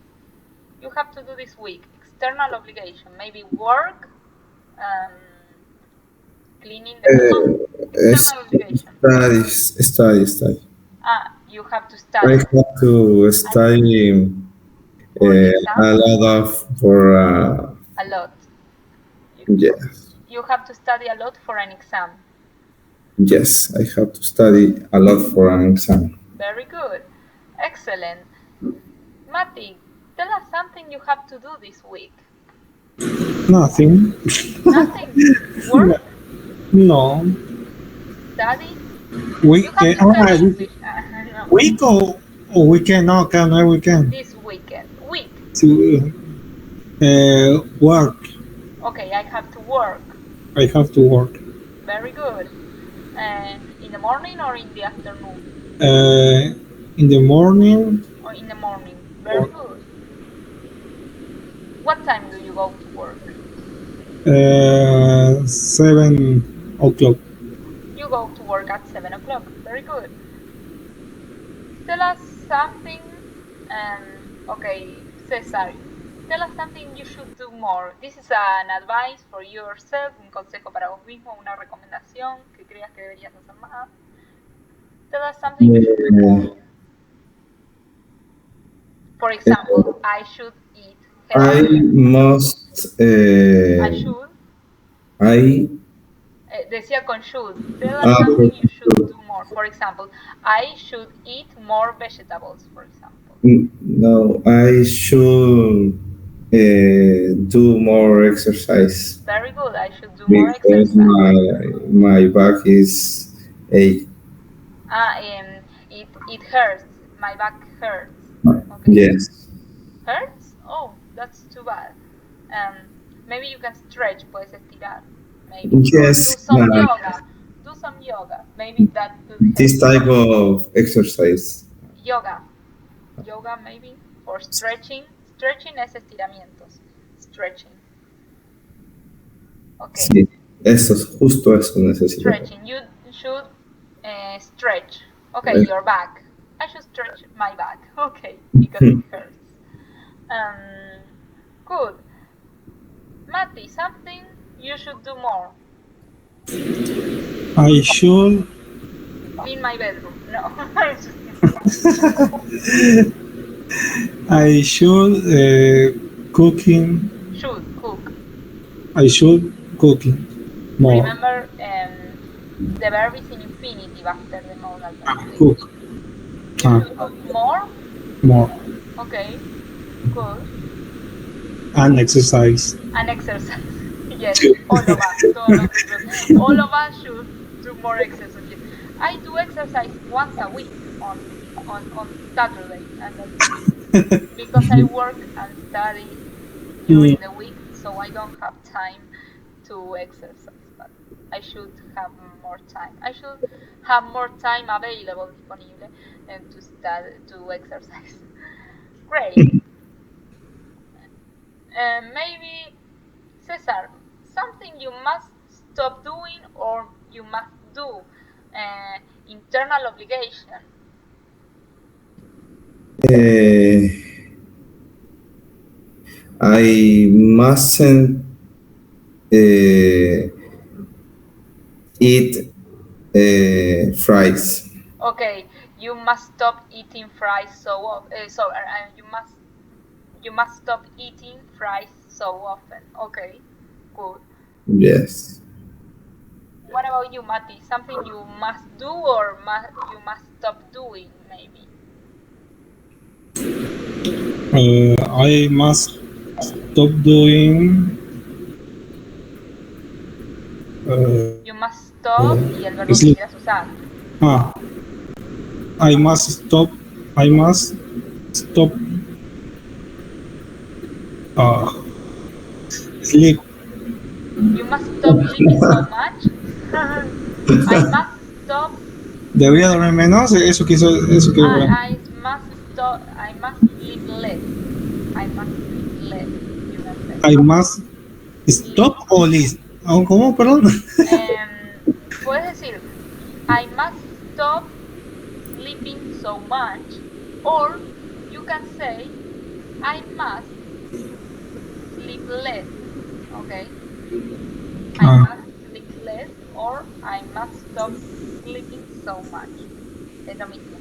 You have to do this week. External obligation, maybe work, cleaning the external obligation. Study. Ah, you have to study. I have to study a lot. Yes. You have to study a lot for an exam. Yes, I have to study a lot for an exam. Very good. Excellent. Mati, tell us something you have to do this week. Nothing. Nothing? Work? No. Study? Weekend. Week or weekend? No, no weekend. This weekend. Week. Work. Okay, I have to work. I have to work. Very good. In the morning or in the afternoon? In the morning. Or in the morning. Very good. What time do you go to work? 7 o'clock. You go to work at 7 o'clock. Very good. Tell us something. Okay, Cesar, tell us something you should do more. This is an advice for yourself, un consejo para vos mismo, una recomendación que creas que deberías hacer más. Tell us something you should do more. For example, I should eat healthy. Decía con should. Tell us something you should do more. For example, I should eat more vegetables, for example. No, I should do more exercise. Very good. I should do more exercise. My back is ache. It hurts. My back hurts. Okay. Yes. Hurts? Oh, that's too bad. Maybe you can stretch. Puedes estirar. Maybe. Yes. Do some yoga. Maybe that could help. This type of exercise. Yoga maybe, or stretching. Stretching es estiramientos. Stretching. Okay. Sí, justo eso necesito. Stretching. You should stretch. Okay, your back. I should stretch my back. Okay, because it hurts. Good. Mati, something you should do more. I should clean my bedroom. No. I should cooking. Should cook. I should cooking more. Remember, the verb is in infinitive after the modal verb. Cook You should cook more. more Okay, good. and exercise. And exercise. Yes, all of us. All of us should do more exercise. Yes. I do exercise once a week on Saturday, and that's because I work and study during the week, so I don't have time to exercise. But I should have more time. I should have more time available disponible to study, to exercise. Great. Maybe, Cesar, something you must stop doing or you must do. Internal obligation. I mustn't eat fries. Okay, you must stop eating fries you must stop eating fries so often. Okay, good. Yes. What about you, Mati? Something you must do or you must stop doing, maybe? I must stop doing. You must stop y el verbo que sleep. quieras usar. I must stop. I must stop. Sleep. You must stop sleeping so much. I must stop. Debería dormir menos. Eso quiso. I must sleep less. I must sleep less. You must say. I must stop or list. ¿Cómo? Perdón. Puedes decir, I must stop sleeping so much, or you can say, I must sleep less. Okay. I must sleep less, or I must stop sleeping so much. Es lo mismo.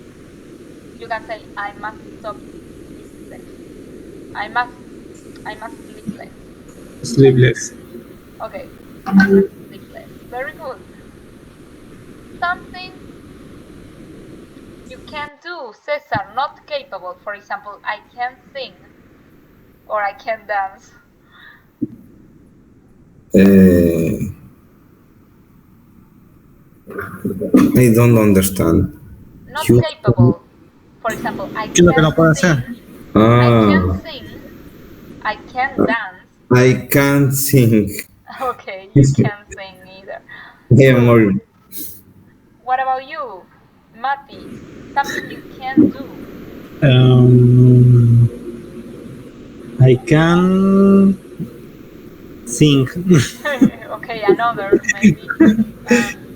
You can say, I must stop sleeping less. I must sleep less. Sleepless. Okay. I must sleep less. Very good. Something you can do, Cesar, not capable. For example, I can sing or I can dance. I don't understand. Not capable. For example, I can sing. I can sing. I can dance. I can't sing. Okay, you can't sing either. Yeah, more. What about you, Mati? Something you can do. I can sing. Okay, another maybe.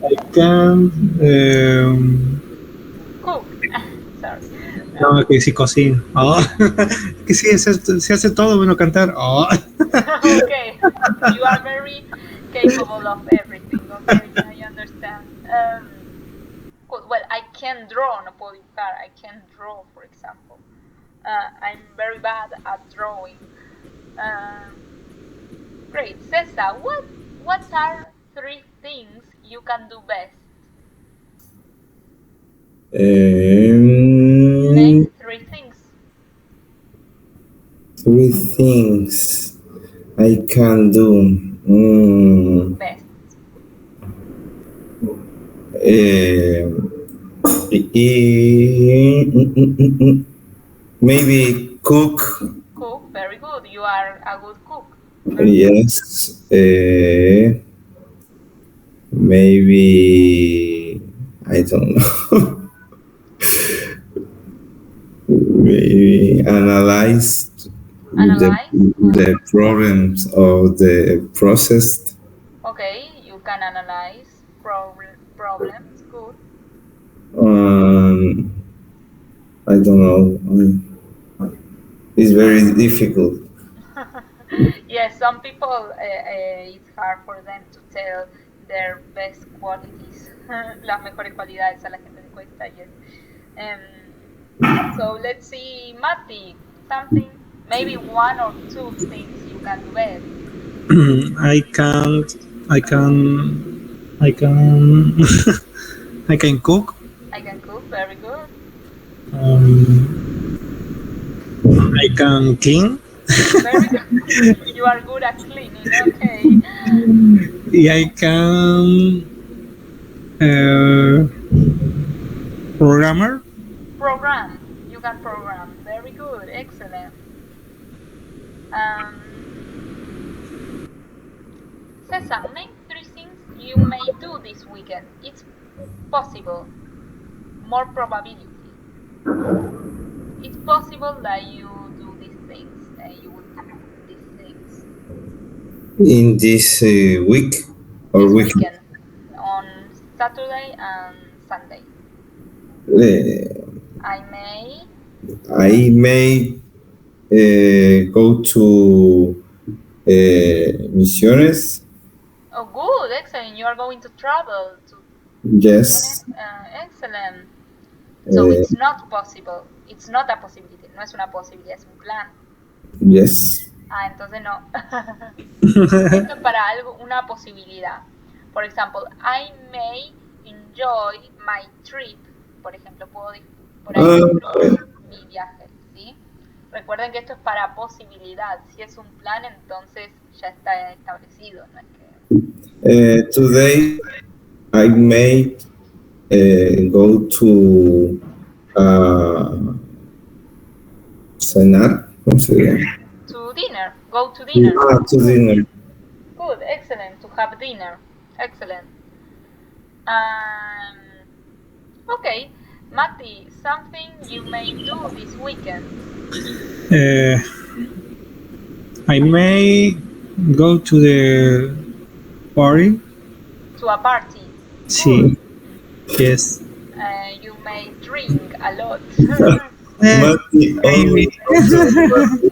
I can Cook. Sorry. No, que sí cocino. Que sí, se hace todo menos cantar. Okay, you are very capable of everything. Okay, I understand. Well, I can draw, no puedo dibujar. I can draw, for example. I'm very bad at drawing. Great, Cesar. What are 3 things you can do best? Name 3 things. 3 things I can do. Best. Maybe cook. Cook, very good. You are a good cook. Yes. Maybe I don't know. Maybe analyze the problems of the process. Okay, you can analyze problems. Good. I don't know. It's very difficult. Yes, some people, it's hard for them to tell their best qualities, las mejores cualidades a la gente. encuesta, yes. So let's see, Mati, something, maybe one or two things you can do best. I can't. I can. I can. I can cook. I can cook, very good. I can clean. Very good. You are good at cleaning, okay. I can. Programmer. Program, you can program, very good, excellent. Cesar, name three things you may do this weekend. It's possible, more probability. It's possible that you do these things, you will do these things. In this week or This weekend, weekend, on Saturday and Sunday. I may go to Misiones. Oh, good, excellent. You are going to travel to Yes. excellent. So it's not possible. It's not a possibility. No es una posibilidad, es un plan. Yes. Entonces no. Esto es para algo, una posibilidad. Por ejemplo, I may enjoy my trip. Por ejemplo, puedo por ahí disfrutar mi viaje, ¿sí? Recuerden que esto es para posibilidad. Si es un plan, entonces ya está establecido, ¿no es que... Today I may go to cenar. ¿Cómo se llama? To dinner. Go to dinner. To dinner. Good, excellent. To have dinner. Excellent. Okay, Mati, something you may do this weekend. I may go to the party. To a party. Sí. Yes. You may drink a lot. Mati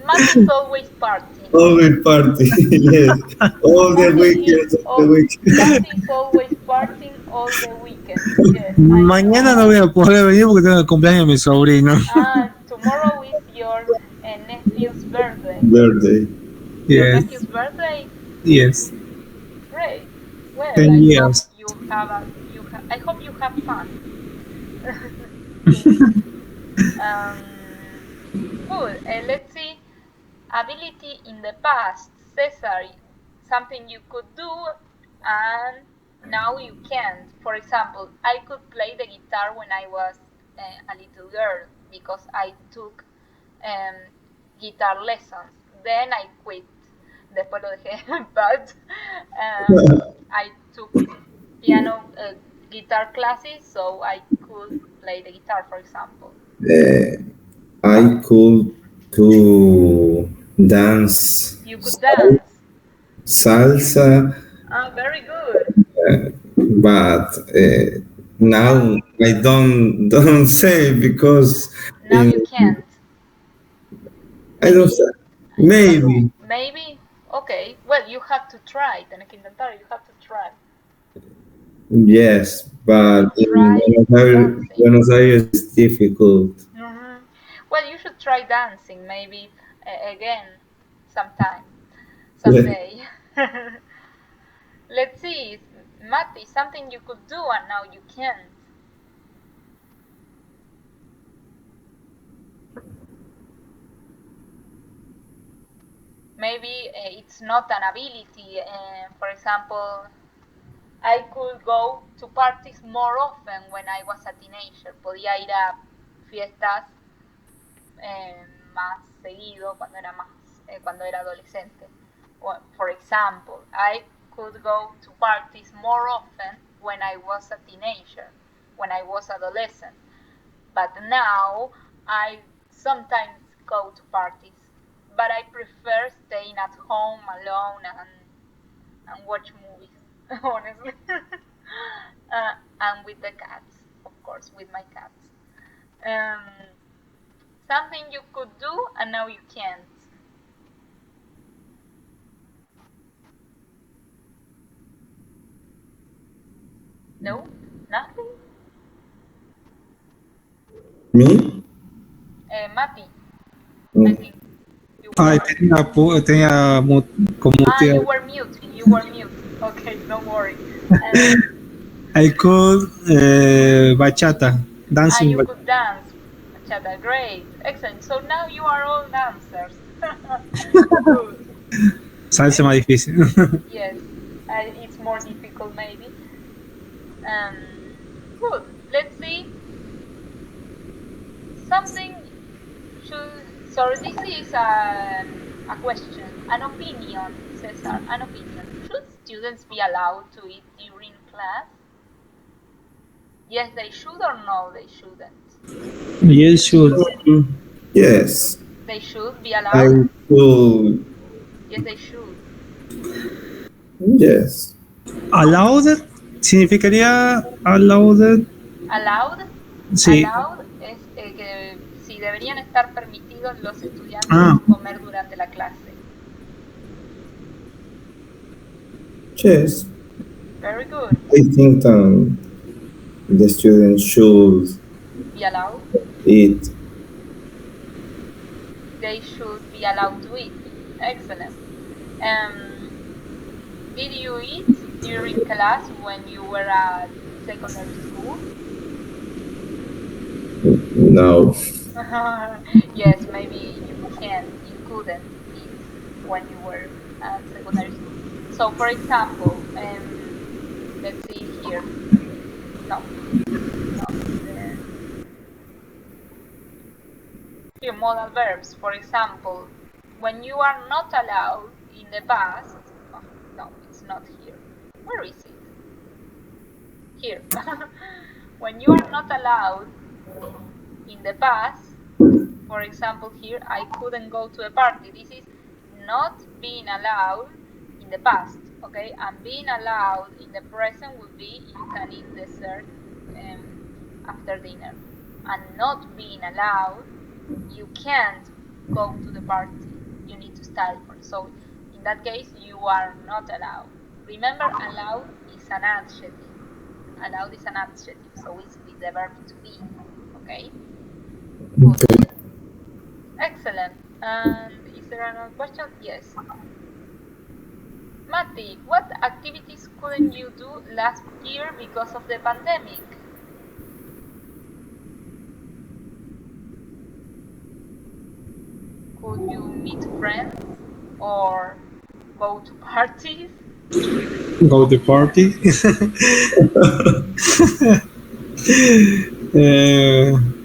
Mati's always party. Always party, yes. All the weekends of the week. Mati is always partying all the weekend. Yes, Mañana no voy a poder venir porque tengo el cumpleaños de mi sobrino. Tomorrow is your nephew's birthday. Yes. Your nephew's birthday? Yes. Great. Well, 10 years. I hope you have fun. Good. Let's see. Ability in the past. Cesar, something you could do and now you can't. For example, I could play the guitar when I was a little girl because I took guitar lessons. Then I quit. Después lo dejé. But I took piano guitar classes, so I could play the guitar, for example. I could to dance. You could dance. Salsa. Very good. But now I don't say because now you can't. I don't say. Maybe. Maybe. Okay. Well, you have to try. Tenés que intentar. You have to try. Yes, but in Buenos Aires is difficult. Mm-hmm. Well, you should try dancing maybe again someday. Let's see, Mati, something you could do and now you can't. Maybe it's not an ability. For example, I could go to parties more often when I was a teenager. Podía ir a fiestas más seguido cuando era adolescente. For example, I could go to parties more often when I was a teenager, when I was adolescent. But now I sometimes go to parties, but I prefer staying at home alone and watch movies, honestly. And with the cats, of course, with my cats. Something you could do and now you can't. No? Nothing? Me? Mati, I Mm. think you Ay, were. tenía como You were mute. You were mute. Okay, don't worry. I could bachata, dancing You bachata. could dance. Bachata, great, excellent. So now you are all dancers. Good. Salsa más difícil. Yes, it's more difficult maybe. Good. Let's see. Something should. So this is a question, an opinion, Cesar, an opinion. Should students be allowed to eat during class? Yes, they should, or no, they shouldn't. Yes, should. Yes, They should be I allowed. could. Yes, they should. Yes. Allowed significaría allowed. Allowed. Sí. Allowed es que si deberían estar permitidos los estudiantes Ah. comer durante la clase. Yes. Very good. I think the students should Be allowed. eat. They should be allowed to eat. Excellent. Did you eat during class when you were at secondary school? No. Yes, maybe you couldn't eat when you were at secondary school. So, for example, let's see here. No, not there. Here, modal verbs. For example, when you are not allowed in the past. Oh, no, it's not here. Where is it? Here. When you are not allowed in the past, for example, here, I couldn't go to a party. This is not being allowed in the past, okay? And being allowed in the present would be you can eat dessert after dinner. And not being allowed, you can't go to the party. You need to study for it. So in that case, you are not allowed. Remember, allowed is an adjective. Allowed is an adjective, so it's with the verb to be, okay? Okay. Excellent. And is there another question? Yes. Mati, what activities couldn't you do last year because of the pandemic? Could you meet friends or go to parties? Go to party.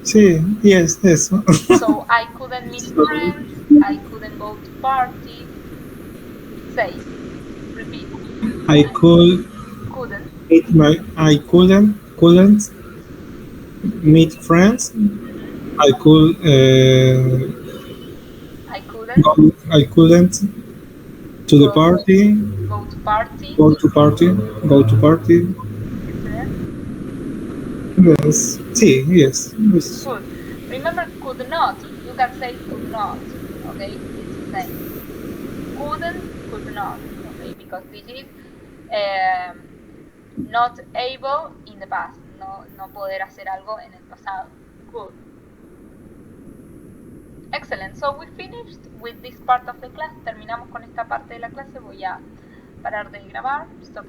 Sí, yes, eso. So I couldn't meet friends, I couldn't go to parties. Say, repeat. I couldn't meet friends. I couldn't to the party. Go to party. Go to party. Yes. Sí, yes. Good. Remember, could not. You can say could not. Okay, it's the same. Couldn't, could not. Okay, because this is not able in the past. No poder hacer algo en el pasado. Good. Excellent. So we finished with this part of the class. Terminamos con esta parte de la clase. Voy a parar de grabar. Stop.